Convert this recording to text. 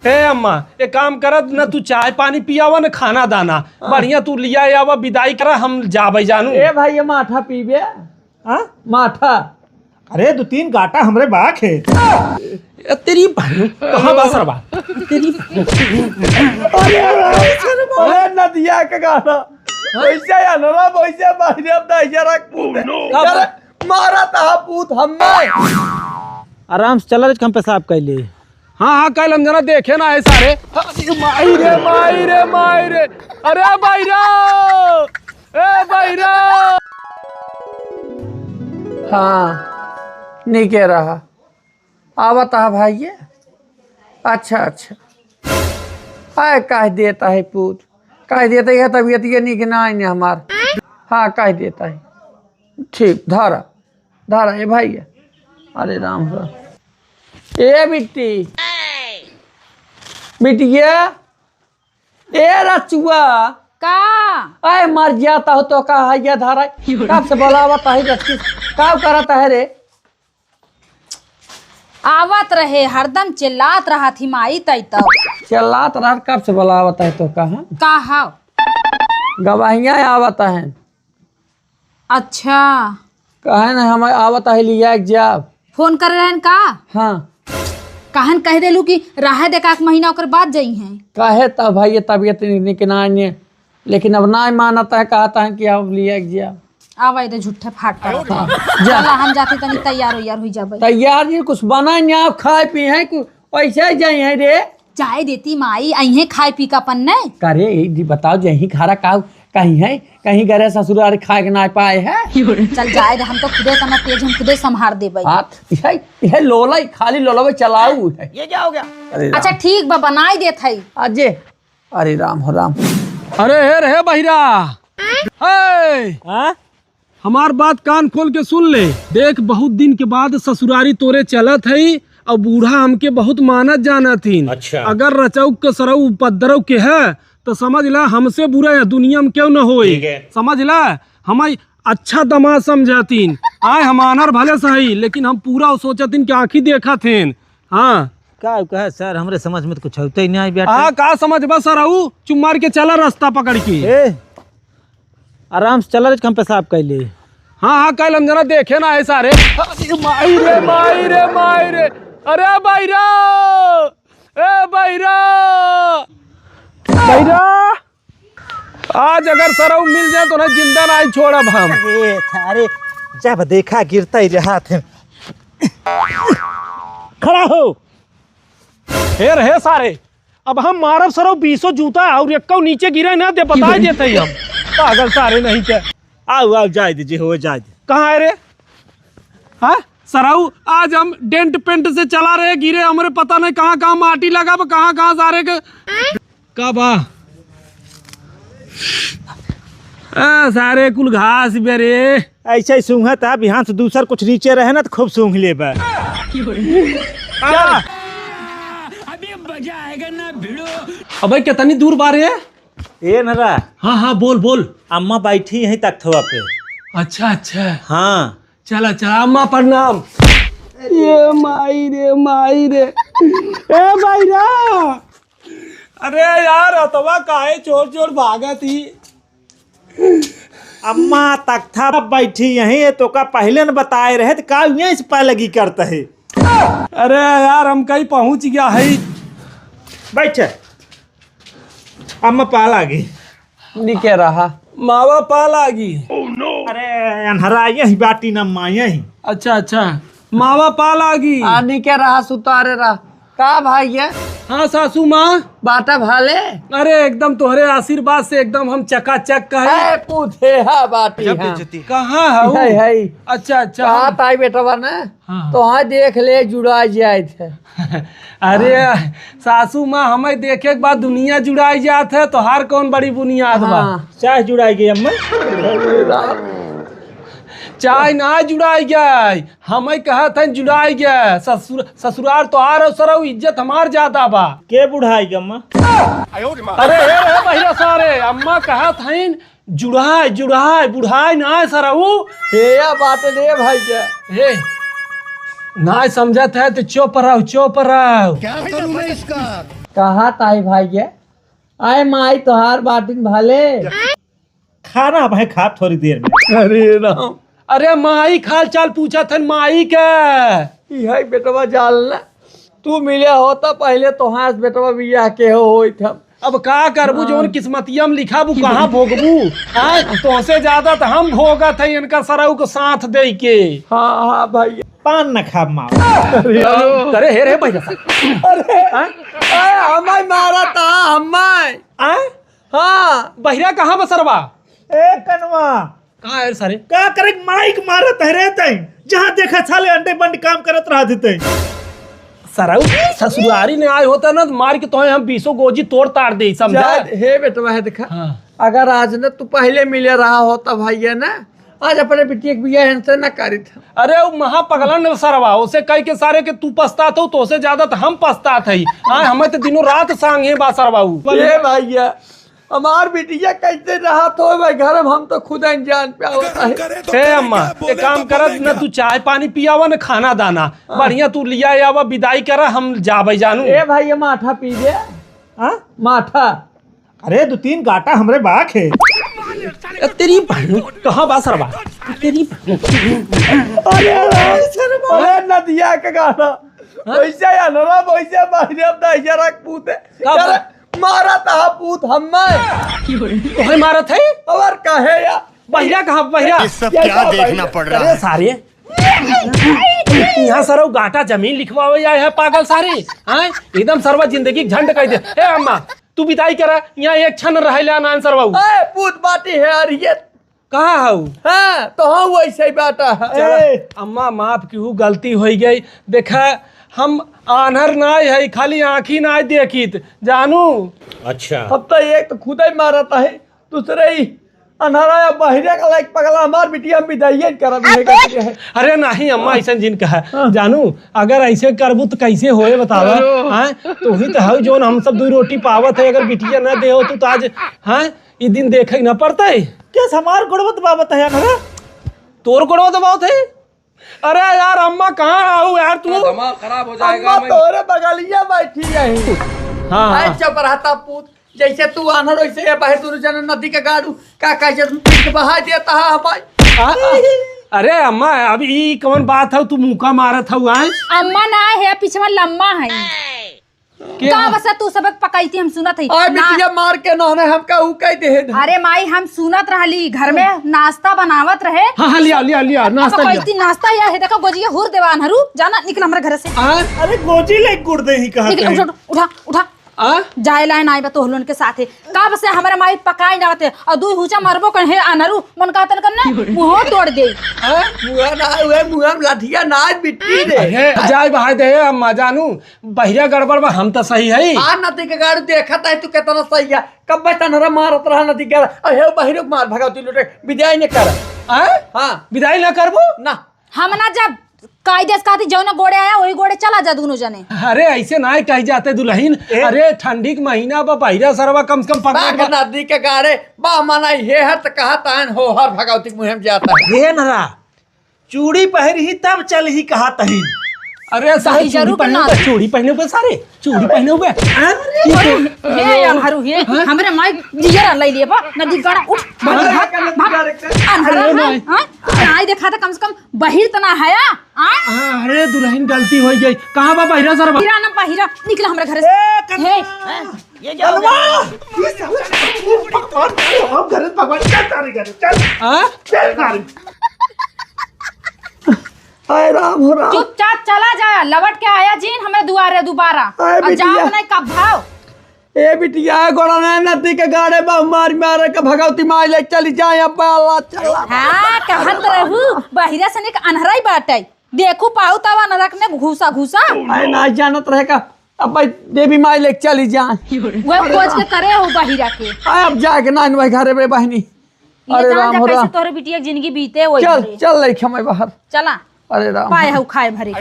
हे अम्मा एक काम करत न तू चाय पानी पियावा न खाना दाना बढ़िया तू लिया आवा विदाई करा हम जाबे जानू। ए भाई ये माठा पीबे माठा। अरे 2-3 गाटा हमरे बाक है। तेरी कहाँ बासर बा तेरी अरे नदिया का गाना वैसे या ना वैसे बाहर अब दाइजरा कूद मारा था पूत हमें। आराम से चला रे हम पेशाब कैले। हाँ कल हम जना देखे ना है सारे। माई रे अरे बैरा ए बैरा। हाँ नहीं कह रहा आवता भाई ये। अच्छा हाय कह देता है पूत कह देता है तबीयत ये नहीं कि ना हमार। हाँ कह देता है ठीक धारा ये भाई है। अरे राम ए बिटिया ए रचुआ का आए मर जाता हो तो का है ये धारा कब से बोलावता है रचकी कब करता है रे। आवत रहे हरदम चिल्लात रहा थी माई तई तब चिल्लात रहा कब से बोलावता है तो कहा गवाहियाँ आवता है। अच्छा कहे ना हमें आवता है लिया जाब फोन कर रहे हैं का। हाँ कहन कह देलू कि रहा देखा एक महीना ओकर बाद जाई हैं। कहे तब भाई ये तबीयत निकना लेकिन अब ना मानता है कहता है कि अब लिया जाब। आवा इधर झूठे फाट कर चला हम जाते तनी तैयार हो जाबे। तैयार जी कुछ बना नहीं आप खाए पी है पैसे जाए है रे चाय देती माई अहे खाए पी का पन्ने करे जी बताओ यही खारा का कहीं है कहीं गरे ससुराल खाए के ना पाए है। चल जाए हम तो खुदे तना तेज हम खुदे संभार देबे। यह लोला खाली लोला चलाऊ है ये क्या हो गया। अच्छा ठीक बा बनाई देत है अजय। अरे राम हो राम। अरे हे बहिरा हमार बात कान खोल के सुन ले। देख बहुत दिन के बाद ससुरारी तोरे चलत है और बूढ़ा हमके बहुत मानत जाना थी। अच्छा अगर रचौक के सरऊ उपद्रव के है तो समझ ला हमसे बुरा है दुनिया में क्यों न होए। समझ ला हम अच्छा दमाद समझातीन आए हमार भले सही लेकिन हम पूरा सोचतीन कि आँखी देखा थे। हाँ का सर हमरे समझ में तो कुछ होता ही नहीं। हाँ का समझ बस सरऊ चुम मार के चला रास्ता पकड़ के। आराम से चला रे हम पेशाब कैले। हाँ कल हम जना देखे ना है सारे। माई रे अरे बैरा ए बैरा आज अगर सरऊ मिल जाए तो ना जिंदा नहीं छोड़ब हम। अरे जब देखा गिरता ही रहा थे खड़ा हो फिर है सारे। अब हम मारब सरऊ 20 जूता और एक नीचे गिरे ना दे बता देते हम पागल सारे नहीं क्या। आओ जाए दीजिए हो जाए। कहाँ है रे। हाँ सराऊ आज हम डेंट पेंट से चला रहे गिरे हमारे पता नहीं कहाँ माटी लगा कहाँ सारे के कब सारे कुल घास बेरे ऐसा ही सूंघा था बिहान से दूसर कुछ नीचे रहे ना तो खूब सूंघ ले बा। अबे कितनी दूर बारे है ए नरा। हाँ बोल अम्मा बैठी यहीं तख्तवा पे। अच्छा हाँ चला अम्मा प्रणाम। ये माई रे ए भाईरा। अरे यार अतवा काहे चोर भागा थी। अम्मा तख्ता बैठी यहीं है तो का पहले न बताए रहे तो का यहीं से पा लगी करता है। अरे यार हम कहीं पहुंच गया है। बैठ अम्मा पाल आ गई। नहीं कह रहा मावा पाल आ गई। अरे अनहरा यही बाटी न माँ यही। अच्छा मावा पाल आ गई। नहीं कह रहा सुतारे रहा का भाई है। हाँ सासू माँ बाटा भाले। अरे एकदम तोहरे आशीर्वाद से एकदम हम चकाचक कहे पूछे हाँ बाटी कहाँ है। अच्छा कहाँ ताई बेटा ने तो हाँ देख ले जुड़ा जाए थे। अरे सासू माँ हमें देखे के बाद दुनिया जुड़ाई जात है तो हर कौन बड़ी बुनियाद बा। चाय जुड़ाई गई अम्मा। चाय ना जुड़ाई गई हमें कहा था जुड़ाई गए ससुराल तो आ रहा सर इज्जत हमार ज्यादा बा। के बुढ़ाई अम्मा। अरे भैया सारे अम्मा कहा था जुड़ाई बुढ़ाई ना सरऊ बात ले भाई हे ना समझत है तो चुप रहो क्या करूं मैं इसका। कहा ताई भाई ये आए माई तोहार बाटिन भाले। खाना भाई खा थोड़ी देर में। अरे राम, अरे माई खाल चाल पूछा था माई के। यही बेटवा जालना तू मिले होता पहले तो हाँ बेटवा बिया के हो था। अब का करबू जोन किस्मतिया में लिखा बू कहाँ भोगबू। तो से ज्यादा तो हम भोगत है इनका सरऊ को साथ दे के। हाँ हाँ भाई। पान न खा माँ। अरे हे रे भैया अरे हमाय मारा था हमाय। हाँ बहिरा कहाँ बसरवा। ए कनवा कहाँ है सारे। का करे माइक मारत है रहते जहाँ देखा साले अंडे बंड काम करत रह देते। सरऊ ससुरारी ने आए होता ना मार के तो हम 20 गोजी तोड़ ताड़ दे समझा। हे बेटवा है देखा। हाँ। अगर आज न तू पहले मिले रहा होता भाई है ना आज अपने बेटी एक बिया से न करी था। अरे वो महापगलन सरवा उसे कह के सारे के तू पछतात हो तो से ज्यादा तो हम पछतात है। हमें तो दिनों रात सांगे बा सरवाऊ। ये भैया हमार बिटिया कैसे रहा तो भाई घर में हम तो खुद अनजान पे होता है। हे अम्मा एक काम करत न तू चाय पानी पियावा न खाना दाना बढ़िया तू लिया आवा विदाई करा हम जाबे जानू। ए भाई ये माठा पी दे। माठा। अरे 2-3 गाटा हमरे बाक है। तेरी बहन कहाँ बा सरवा तेरी। अरे नदिया का गाना वैसे अनरा वैसे बाहर अब दाइजरा पूते मारा था पूत हमें तो मारत है और कहे या बहिरा कहाँ बहिरा। सब क्या देखना पड़ रहा है सारे यहाँ सर गाटा जमीन लिखवावे आए है पागल सारे। एकदम सरवा जिंदगी झंड कह दे। ए अम्मा तू बिताई करा यहाँ एक क्षण रह ले ना सरवा। पूत बाटी है अरे कहाँ हूँ। हाँ तो हाँ वैसे ही बाटा है। अम्मा माफ क्यों गलती हो गई। देखा हम आनहर ना है खाली आँखी ना देखी जानू। अच्छा अब तो एक तो खुद ही मारा था है दूसरे ही अनहरा या बहिरा का लाइक पगला हमार बिटिया हम विदाई करा दिए है। अरे नहीं अम्मा ऐसा जिन कहा जानू अगर ऐसे करबू तो कैसे होए बतावा। तो ही तो है जो हम सब 2 रोटी पावत है अगर बिटिया न दे हो तो आज ये दिन देखे न पड़ता है। क्या हमार गुड़वत बाबत है ना तोर गुड़वत बात है। अरे यार अम्मा कहाँ आओ यार तू खराब हो जाएगा। अम्मा तोरे बगलिया बैठी है। हाँ चुप रहता पूत जैसे तू आनर वैसे बाहर दोनों जन नदी का गाड़ू का कैसे बहा देता है हमारे। अरे अम्मा अभी ई कौन बात है तू मुका मारत हूँ। अम्मा ना है पीछे में लम्मा है का बस तू सबक पकाई थी हम सुनत है। बिटिया मार के नहने हम का ऊ कह दे। अरे माई हम सुनत रहली घर में नाश्ता बनावत रहे। हाँ लिया लिया लिया नाश्ता लिया। कहती नाश्ता या है देखो गोजिया हुर देवान हरू जाना निकल हमारे घर से। अरे गोजी ले गुड़ दे ही कहा निकल उठा उठा उठा जाए लाइन आई बा तोहलोन के साथे का बस हमारा माई पकाई ना होते और 2 हुचा मरबो कन है अनरू मन का तन करना मुंह तोड़ दे। मुंह ना हुए मुंह में लाठिया नाच बिट्टी दे। जाए बहाय दे अम्मा जानू बहिरा गड़बड़ बा हम तो सही है। नदी के गाड़ी देखा है तू कितना सही है कब बचता मारत रहा नदी के अहे बहिरो मार भगाती लुटे विदाई ने कर। हाँ विदाई ना करबो ना हम ना जब कायदे से जो ना गोड़े आया वही गोड़े चला जा दोनों जने। अरे ऐसे ना कह जाते दुल्हन। अरे ठंडी का महीना बा बहिरा सरवा कम से कम पकड़ नदी के गाड़े बा माना ये है तो कहा तान हो हर भगवती मुहिम जाता है। हे नरा चूड़ी पहन ही तब चल ही कहा तही। अरे सारे चूड़ी पहने हुए सारे चूड़ी पहने हुए ये अनहरू ये हमरे माई जिया ले लिए बा नदी गाड़ा उठ अनहरा हां देखा था कम से कम बहिर तना हया। अरे दुल्हन गलती हो गई कहां बा बहिरा सरवा बहिरा ना बहिरा निकला हमरे घर से। हे ये जाओ अब घर भगवान चल तारे घर चल तारे। हाय राम हो राम। चुपचाप चला जाया लवट के आया जीन हमें दुआरे दोबारा और जाओ नहीं कब भाव। ए बिटिया गोड़ा ना नदी के गाड़े बा मार मार के भगवती माई ले चली जाए अब अल्लाह चला। हां कहत रहू बहिरा से निक अनहराई बाटै देखू पाऊ तवा नरक में घुसा घुसा। आई ना जानत रहेगा अब भाई देवी माई ले चली जाए वो खोज के करे हो बहिरा के। अब जाके ना भाई घरे में बहनी। अरे राम हो राम तोरे बिटिया जिंदगी बीते वही चल चल ले खमे बाहर चला। अरे राम पाए हो खाए भरे।